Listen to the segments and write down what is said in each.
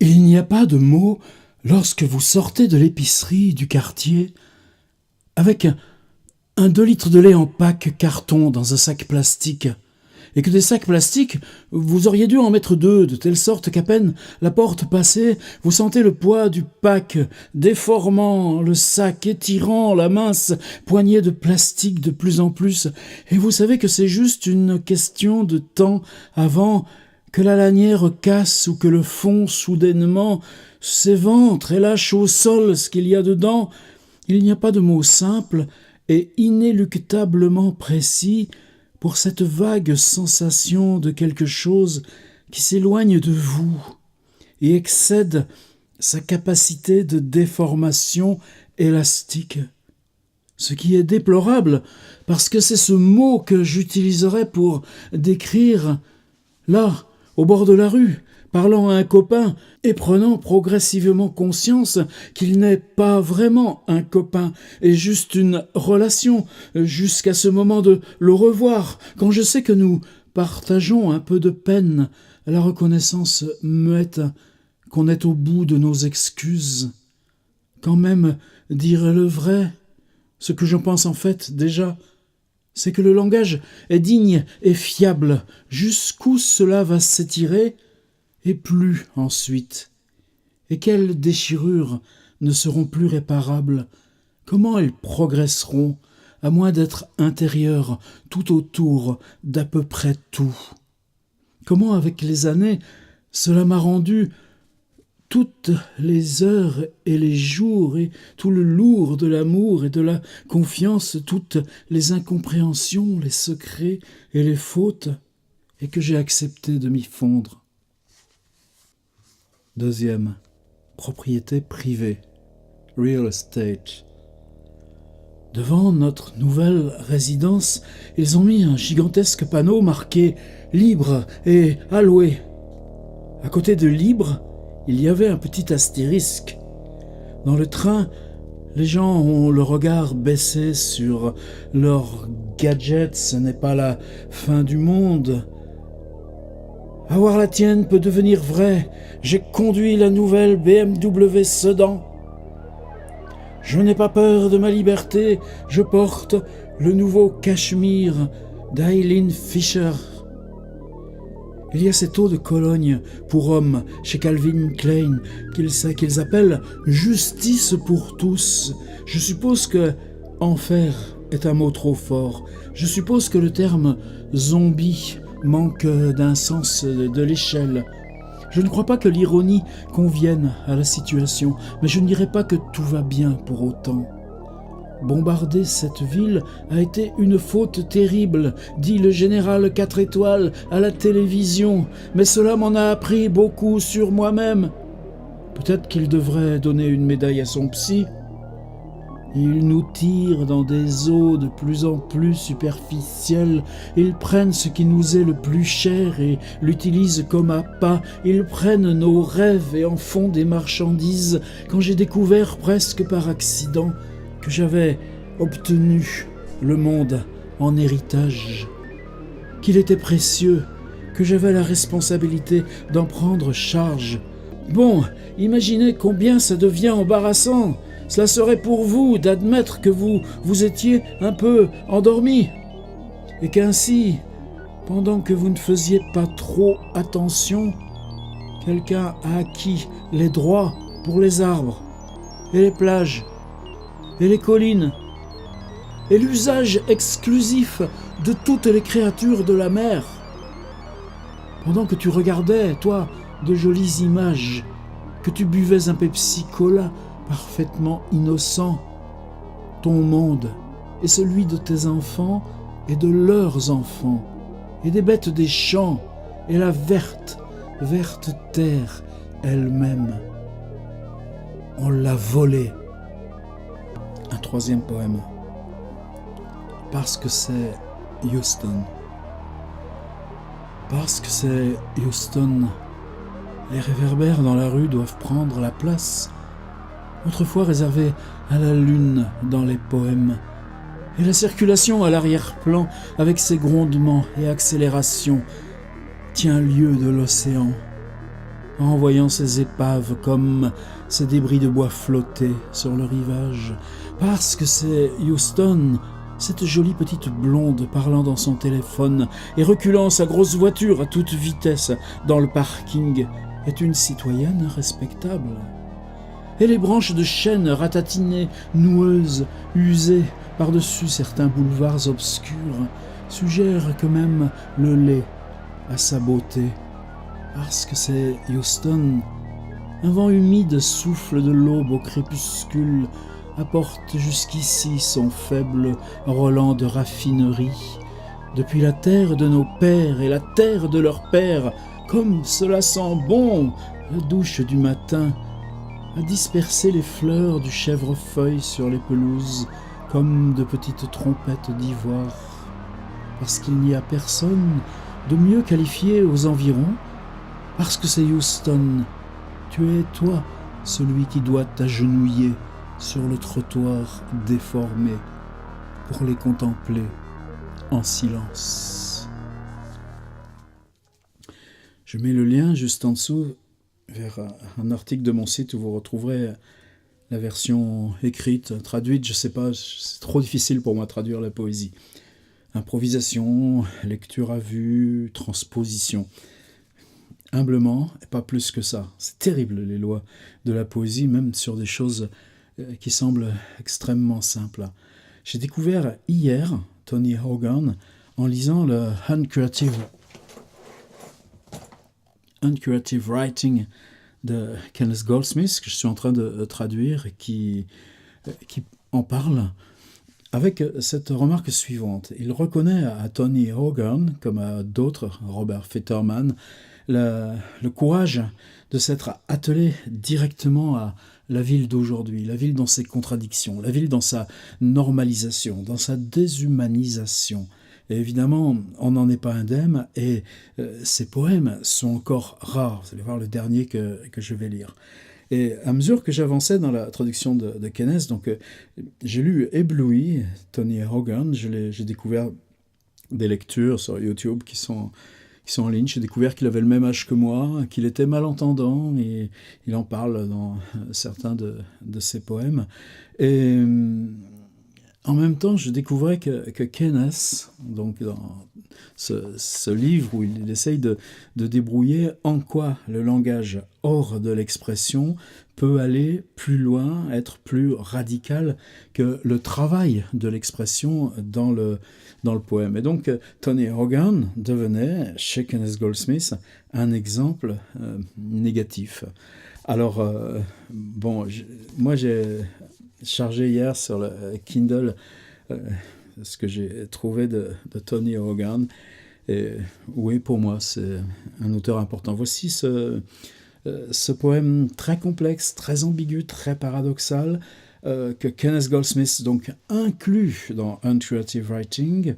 Il n'y a pas de mots lorsque vous sortez de l'épicerie du quartier avec un 2 litres de lait en pack carton dans un sac plastique, et que des sacs plastiques, vous auriez dû en mettre 2, de telle sorte qu'à peine la porte passée, vous sentez le poids du pack déformant le sac, étirant la mince poignée de plastique de plus en plus, et vous savez que c'est juste une question de temps avant que la lanière casse ou que le fond soudainement s'éventre et lâche au sol ce qu'il y a dedans. Il n'y a pas de mot simple et inéluctablement précis pour cette vague sensation de quelque chose qui s'éloigne de vous et excède sa capacité de déformation élastique. Ce qui est déplorable, parce que c'est ce mot que j'utiliserais pour décrire, là, au bord de la rue, parlant à un copain et prenant progressivement conscience qu'il n'est pas vraiment un copain et juste une relation, jusqu'à ce moment de le revoir, quand je sais que nous partageons un peu de peine à la reconnaissance muette qu'on est au bout de nos excuses. Quand même, dire le vrai, ce que j'en pense en fait déjà, c'est que le langage est digne et fiable, jusqu'où cela va s'étirer, et plus ensuite. Et quelles déchirures ne seront plus réparables? Comment elles progresseront, à moins d'être intérieures tout autour d'à peu près tout? Comment, avec les années, cela m'a rendu toutes les heures et les jours et tout le lourd de l'amour et de la confiance, toutes les incompréhensions, les secrets et les fautes, et que j'ai accepté de m'y fondre. Deuxième, propriété privée, real estate. Devant notre nouvelle résidence, ils ont mis un gigantesque panneau marqué « Libre » et « À louer ». À côté de « Libre », il y avait un petit astérisque. Dans le train, les gens ont le regard baissé sur leurs gadgets, ce n'est pas la fin du monde. Avoir la tienne peut devenir vrai. J'ai conduit la nouvelle BMW Sedan. Je n'ai pas peur de ma liberté. Je porte le nouveau cachemire d'Eileen Fisher. Il y a cette eau de Cologne pour hommes chez Calvin Klein qu'ils appellent « justice pour tous ». Je suppose que « enfer » est un mot trop fort. Je suppose que le terme « zombie » manque d'un sens de l'échelle. Je ne crois pas que l'ironie convienne à la situation, mais je ne dirais pas que tout va bien pour autant. Bombarder cette ville a été une faute terrible, dit le général 4 étoiles à la télévision, mais cela m'en a appris beaucoup sur moi-même. Peut-être qu'il devrait donner une médaille à son psy. Ils nous tirent dans des eaux de plus en plus superficielles. Ils prennent ce qui nous est le plus cher et l'utilisent comme appât. Ils prennent nos rêves et en font des marchandises. Quand j'ai découvert presque par accident que j'avais obtenu le monde en héritage, qu'il était précieux, que j'avais la responsabilité d'en prendre charge. Bon, imaginez combien ça devient embarrassant. Cela serait pour vous d'admettre que vous étiez un peu endormi et qu'ainsi, pendant que vous ne faisiez pas trop attention, quelqu'un a acquis les droits pour les arbres et les plages et les collines et l'usage exclusif de toutes les créatures de la mer. Pendant que tu regardais, toi, de jolies images, que tu buvais un Pepsi-Cola parfaitement innocent, ton monde est celui de tes enfants et de leurs enfants, et des bêtes des champs, et la verte terre elle-même. On l'a volée. Un troisième poème. Parce que c'est Houston. Parce que c'est Houston, les réverbères dans la rue doivent prendre la place, autrefois réservée à la lune dans les poèmes, et la circulation à l'arrière-plan, avec ses grondements et accélérations, tient lieu de l'océan. en voyant ces épaves comme ces débris de bois flotter sur le rivage, parce que c'est Houston, cette jolie petite blonde parlant dans son téléphone et reculant sa grosse voiture à toute vitesse dans le parking, est une citoyenne respectable. Et les branches de chêne ratatinées, noueuses, usées par-dessus certains boulevards obscurs, suggèrent que même le lait a sa beauté, parce que c'est Houston. Un vent humide souffle de l'aube au crépuscule, apporte jusqu'ici son faible relent de raffinerie. Depuis la terre de nos pères et la terre de leurs pères, comme cela sent bon la douche du matin, à disperser les fleurs du chèvrefeuille sur les pelouses, comme de petites trompettes d'ivoire. Parce qu'il n'y a personne de mieux qualifié aux environs, parce que c'est Houston. Tu es, toi, celui qui doit t'agenouiller sur le trottoir déformé pour les contempler en silence. Je mets le lien juste en dessous vers un article de mon site où vous retrouverez la version écrite, traduite, je sais pas, c'est trop difficile pour moi de traduire la poésie. Improvisation, lecture à vue, transposition. Humblement, et pas plus que ça. C'est terrible les lois de la poésie, même sur des choses qui semblent extrêmement simples. J'ai découvert hier Tony Hogan en lisant le Uncreative Writing de Kenneth Goldsmith, que je suis en train de traduire, et qui en parle avec cette remarque suivante. Il reconnaît à Tony Hogan, comme à d'autres, Robert Fetterman, le courage de s'être attelé directement à la ville d'aujourd'hui, la ville dans ses contradictions, la ville dans sa normalisation, dans sa déshumanisation. Et évidemment, on n'en est pas indemne, et ces poèmes sont encore rares. Vous allez voir le dernier que je vais lire. Et à mesure que j'avançais dans la traduction de Kenneth, donc, j'ai lu ébloui Tony Hogan, j'ai découvert des lectures sur YouTube qui sont en ligne. J'ai découvert qu'il avait le même âge que moi, qu'il était malentendant, et il en parle dans certains de ses poèmes. Et en même temps, je découvrais que Kenneth, donc dans ce livre où il essaye de débrouiller en quoi le langage hors de l'expression peut aller plus loin, être plus radical que le travail de l'expression dans le poème. Et donc, Tony Hogan devenait, chez Kenneth Goldsmith, un exemple négatif. Alors, moi j'ai chargé hier sur le Kindle ce que j'ai trouvé de Tony Hogan. Et oui, pour moi, c'est un auteur important. Voici ce poème très complexe, très ambigu, très paradoxal, que Kenneth Goldsmith donc inclut dans Uncreative Writing,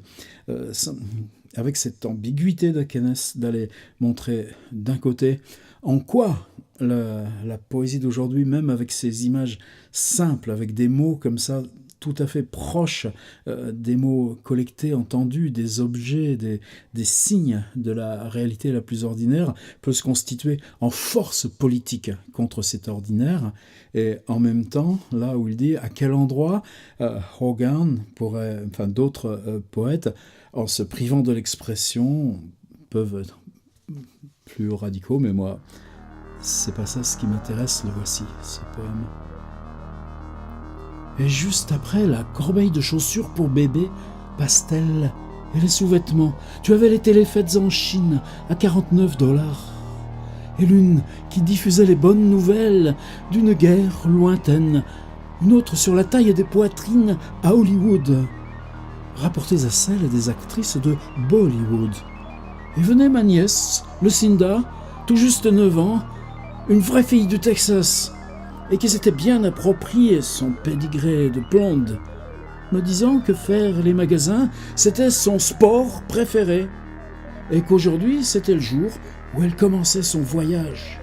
avec cette ambiguïté de Kenneth d'aller montrer d'un côté en quoi la poésie d'aujourd'hui, même avec ces images simples, avec des mots comme ça, tout à fait proches, des mots collectés, entendus, des objets, des signes de la réalité la plus ordinaire, peut se constituer en force politique contre cet ordinaire. Et en même temps, là où il dit à quel endroit Hogan pourrait, enfin d'autres poètes, en se privant de l'expression, peuvent être plus radicaux, mais moi, c'est pas ça ce qui m'intéresse, le voici, ce poème. Et juste après, la corbeille de chaussures pour bébé, pastel et les sous-vêtements. Tu avais les télés faites en Chine à $49. Et l'une qui diffusait les bonnes nouvelles d'une guerre lointaine. Une autre sur la taille des poitrines à Hollywood, rapportées à celle des actrices de Bollywood. Et venait ma nièce, Lucinda, tout juste 9 ans, une vraie fille du Texas, et qui s'était bien approprié son pédigré de blonde, me disant que faire les magasins, c'était son sport préféré, et qu'aujourd'hui, c'était le jour où elle commençait son voyage,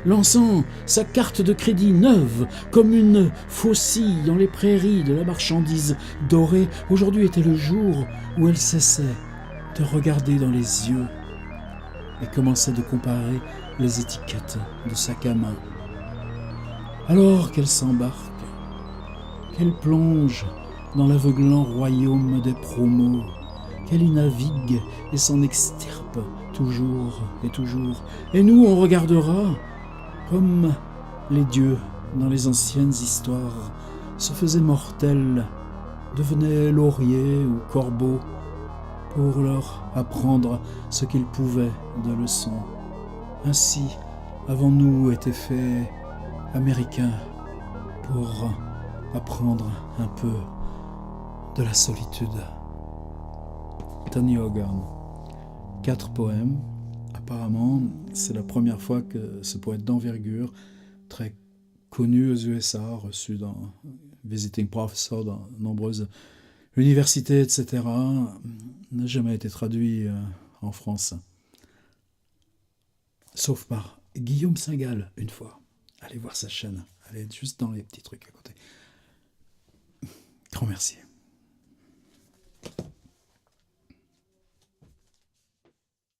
lançant sa carte de crédit neuve comme une faucille dans les prairies de la marchandise dorée. Aujourd'hui était le jour où elle cessait de regarder dans les yeux et commençait de comparer les étiquettes de sac à main. Alors qu'elle s'embarque, qu'elle plonge dans l'aveuglant royaume des promos, qu'elle y navigue et s'en extirpe toujours et toujours. Et nous, on regardera comme les dieux dans les anciennes histoires se faisaient mortels, devenaient lauriers ou corbeaux pour leur apprendre ce qu'ils pouvaient de leçons. Ainsi avons-nous été faits américains pour apprendre un peu de la solitude. Tony Hogan. 4 poèmes. Apparemment, c'est la première fois que ce poète d'envergure, très connu aux USA, reçu dans visiting professor dans nombreuses universités, etc., n'a jamais été traduit en France. Sauf par Guillaume Saint-Gall, une fois. Allez voir sa chaîne. Allez juste dans les petits trucs à côté. Grand merci.